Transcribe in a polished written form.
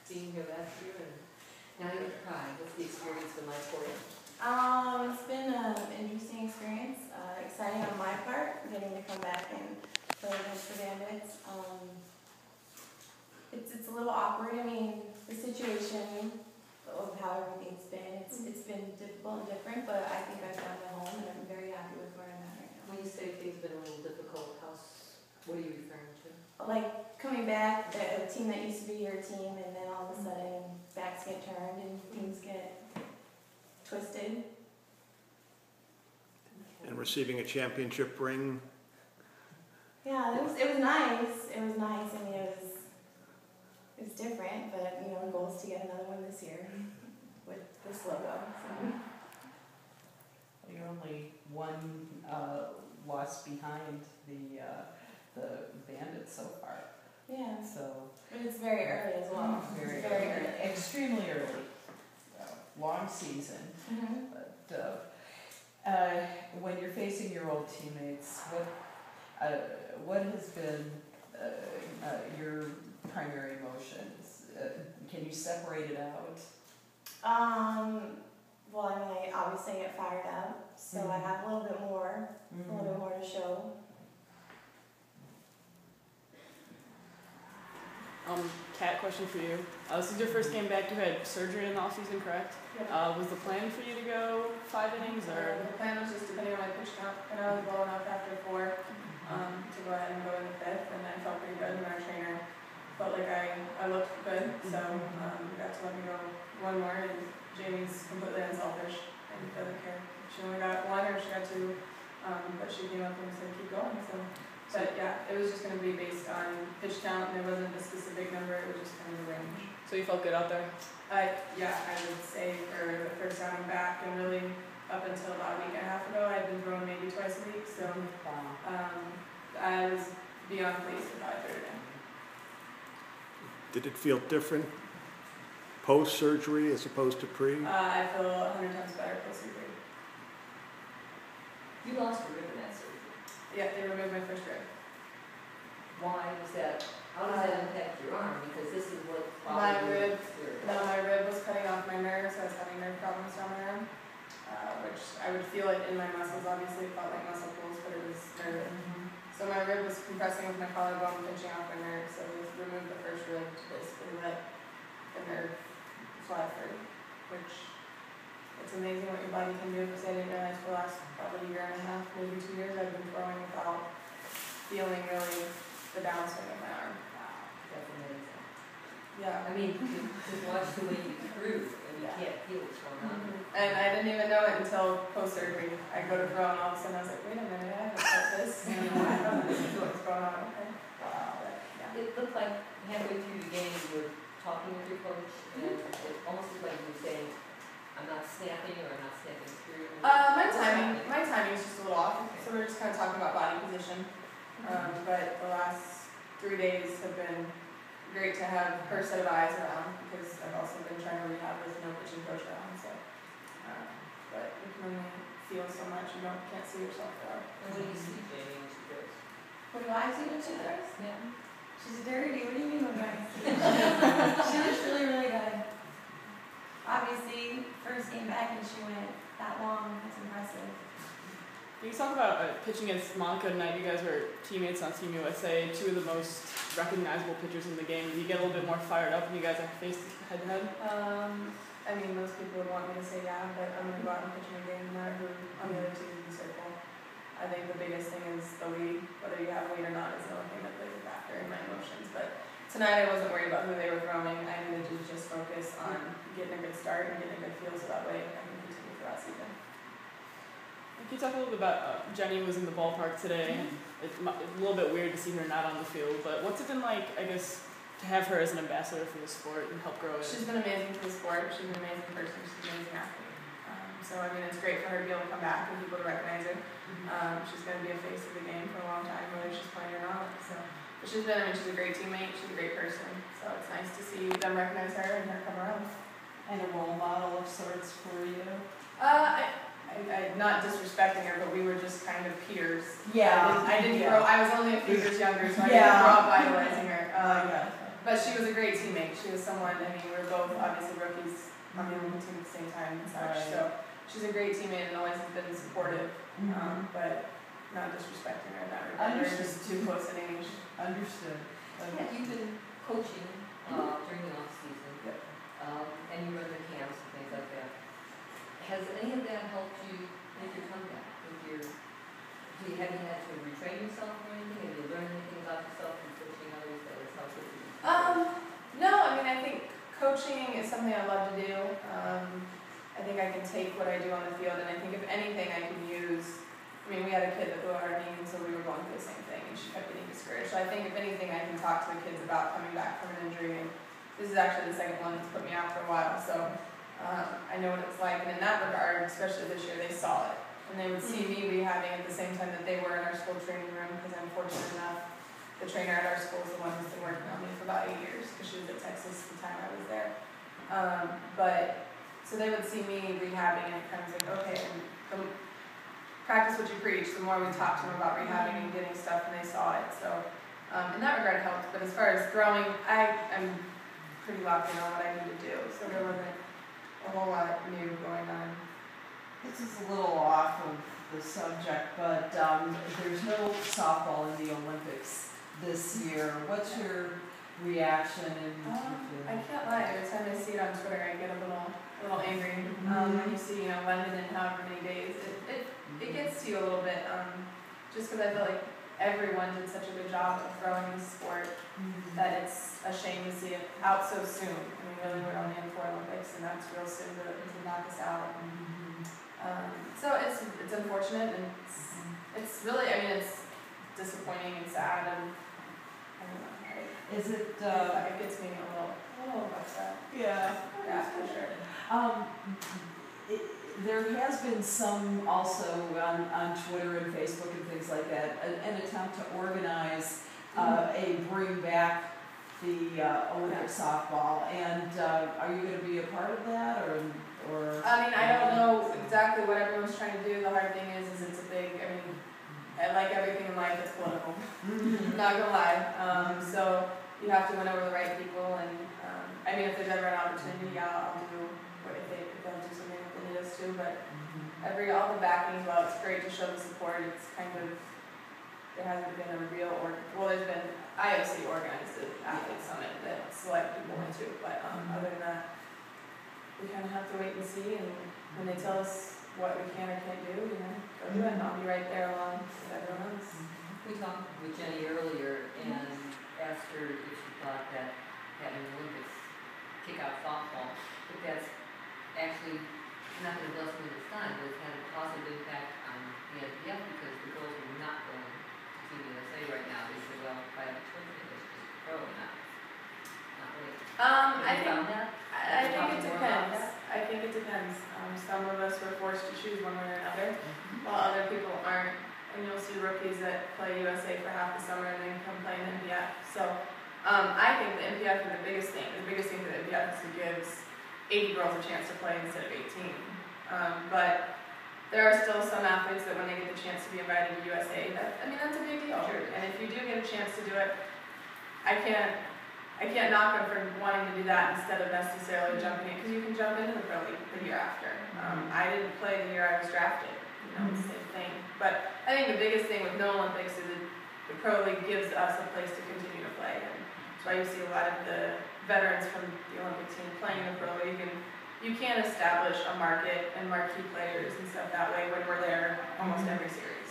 being here last year, and now you're at Pride. What's the experience been like for you? It's been an interesting experience. Exciting on my part, getting to come back and play against the Bandits. It's a little awkward. I mean, the situation of how everything's been, it's been difficult and different, but I think I've found a home, and I'm very happy with where I'm at right now. When you say things have been a little difficult, what are you referring to? Like coming back, a team that used to be your team, and then all of a sudden backs get turned and things get twisted. And receiving a championship ring. Yeah, it was nice. It was nice. I mean, it was different, but you know, the goal is to get another one this year with this logo. So. You're only one loss behind the Bandits so far. Yeah. So. But it's very early as well. Very early. Extremely early. Long season. Mm-hmm. But when you're facing your old teammates, what has been your primary emotions? Can you separate it out? Well, I mean, I obviously get fired up, so I have a little bit more to show. Cat, question for you. This is your first game back. You had surgery in the offseason, correct? Yep. Was the plan for you to go 5 innings, or? The plan was just depending on my pitch count, and I was well enough after 4 to go ahead and go in the 5th, and I felt pretty good, and our trainer felt like I looked good, so got to let me go 1 more, and Jamee's completely unselfish and doesn't care. She only got 1 or she got 2, but she came up and said keep going, so. But yeah, it was just going to be based on pitch count, and it wasn't a specific number, it was just kind of a range. So you felt good out there? Yeah, I would say for the first time I'm back, and really up until about a week and a half ago, I'd been throwing maybe twice a week, so I was beyond pleased with how I threw it in. Did it feel different post-surgery as opposed to pre? I feel 100 times better post-surgery. You lost a rib in that surgery. Yeah, they removed my first rib. Why was that? How does that impact your arm? Because this is what my rib was cutting off my nerves, so I was having nerve problems down my arm, which I would feel it in my muscles. Obviously, it felt like muscle pulls, but it was nerve. So my rib was compressing with my collarbone, pinching off my nerve. So we removed the first rib to basically let the nerve fly through, which it's amazing what your body can do. Because I didn't realize for the last probably 1.5 years, maybe 2 years, I've been throwing without feeling really the downswing of my arm. Wow, that's amazing. Yeah. I mean, just watch the way you threw, and you can't feel what's going on. And I didn't even know it until post-surgery. I go to throw, and all of a sudden I was like, wait a minute, I haven't felt this. And I don't know what's going on. Okay. Wow. Yeah. It looked like halfway through the game you were talking with your coach, and it almost looked like you were saying, I'm not snapping or I'm not snapping through. My timing is just a little off. So we're just kind of talking about body position. But the last 3 days have been great to have her set of eyes around, because I've also been trying to rehab with no pitching coach around. So, but you can only feel so much. You can't see yourself there. And what do you see, Jamie, when she throws? What do I see when she throws? Yeah. She's dirty. What do you mean when I see? She looks really, really good. Obviously, first game back and she went that long. That's impressive. Can you talk about pitching against Monica tonight? You guys were teammates on Team USA, 2 of the most recognizable pitchers in the game. Do you get a little bit more fired up when you guys are faced head-to-head? I mean, most people would want me to say yeah, but I'm going to go out and pitch my game no matter who on the other team in the circle. I think the biggest thing is the lead. Whether you have a lead or not is the only thing that plays a factor in my emotions. But tonight I wasn't worried about who they were throwing. I needed to just focus on getting a good start and getting a good feel so that way I can continue for that season. Can you talk a little bit about, Jamee was in the ballpark today. It's a little bit weird to see her not on the field, but what's it been like, I guess, to have her as an ambassador for the sport and help grow it? She's been amazing for the sport. She's an amazing person. She's an amazing athlete. So, I mean, it's great for her to be able to come back and people to recognize her. She's going to be a face of the game for a long time, whether she's playing or not. So, but she's a great teammate. She's a great person. So it's nice to see them recognize her and her come around. And a role model of sorts for you? I'm not disrespecting her, but we were just kind of peers. Yeah. I didn't grow. I was only a few years younger, so I didn't grow up idolizing her. But she was a great teammate. She was someone, I mean, we were both obviously rookies on the Olympic team at the same time and such. Right. So she's a great teammate and always has been supportive, but not disrespecting her in that regard. We're just too close in age. Understood. Yeah, you've been coaching during the off season, and you run the camps and things like that. Has any of that helped you make your comeback? Have you had to retrain yourself or anything? Have you learned anything about yourself from coaching others that has helped you? No, I mean, I think coaching is something I love to do. I think I can take what I do on the field, and I think if anything I can use. I mean, we had a kid that blew out our knee, and so we were going through the same thing, and she kept getting discouraged. So I think if anything, I can talk to the kids about coming back from an injury, and this is actually the second one that's put me out for a while, so I know what it's like. And in that regard, especially this year, they saw it, and they would see me rehabbing at the same time that they were in our school training room, because I'm fortunate enough, the trainer at our school is the one who's been working on me for about 8 years, because she was at Texas the time I was there. So they would see me rehabbing, and it kind of was like, okay, and practice what you preach. The more we talked to them about rehabbing and getting stuff, and they saw it. So in that regard, it helped. But as far as throwing, I'm pretty locked in on what I need to do. So there wasn't a whole lot new going on. This is a little off of the subject, but there's no softball in the Olympics this year. What's your reaction? I can't lie. Every time I see it on Twitter, I get a little angry. When you see, London in however many days, it gets to you a little bit. Just because I feel like everyone did such a good job of throwing this sport that it's a shame to see it out so soon. I mean, really, we're only in 4 Olympics, and that's real soon to knock us out. So it's unfortunate, and it's really, I mean, it's disappointing and sad, and I don't know. Is it? It gets me a little upset. Yeah. Yeah, for sure. There has been some also on Twitter and Facebook and things like that, an attempt to organize a bring back the Olympic softball. And are you going to be a part of that, or? I mean, I don't know exactly what everyone's trying to do. The hard thing is it's a big. I mean, like everything in life, it's political. Not gonna lie. So you have to win over the right people, and I mean, if there's ever an opportunity, I'll do what if they'll do something that they need us to. But all the backing as well. It's great to show the support. It's kind of there hasn't been a real there's been IOC organized an athlete summit that select people into, but other than that, we kind of have to wait and see. And when they tell us what we can or can't do, go do it, and I'll be right there along with everyone else. We talked with Jenny earlier and asked her if she thought that having the Olympics kick out softball, if that's actually not going to lessen its time, but it's had a positive impact on the NPF because the girls are not going to Team USA right now. They say, well, if I have a choice, it's just pro or not. Not really. I think it depends. I think it depends. Some of us were forced to choose one way or another, while other people aren't. And you'll see rookies that play USA for half the summer and then come play in the NPF. So I think the NPF is the biggest thing. The biggest thing for the NPF is it gives 80 girls a chance to play instead of 18. But there are still some athletes that when they get the chance to be invited to USA, that's a big deal. And if you do get a chance to do it, I can't knock them for wanting to do that instead of necessarily jumping in, because you can jump into the pro league the year after. I didn't play the year I was drafted, it's the same thing. But I think the biggest thing with no Olympics is that the pro league gives us a place to continue to play. And that's why you see a lot of the veterans from the Olympic team playing in the pro league, and you can establish a market and marquee players and stuff that way when we're there almost every series.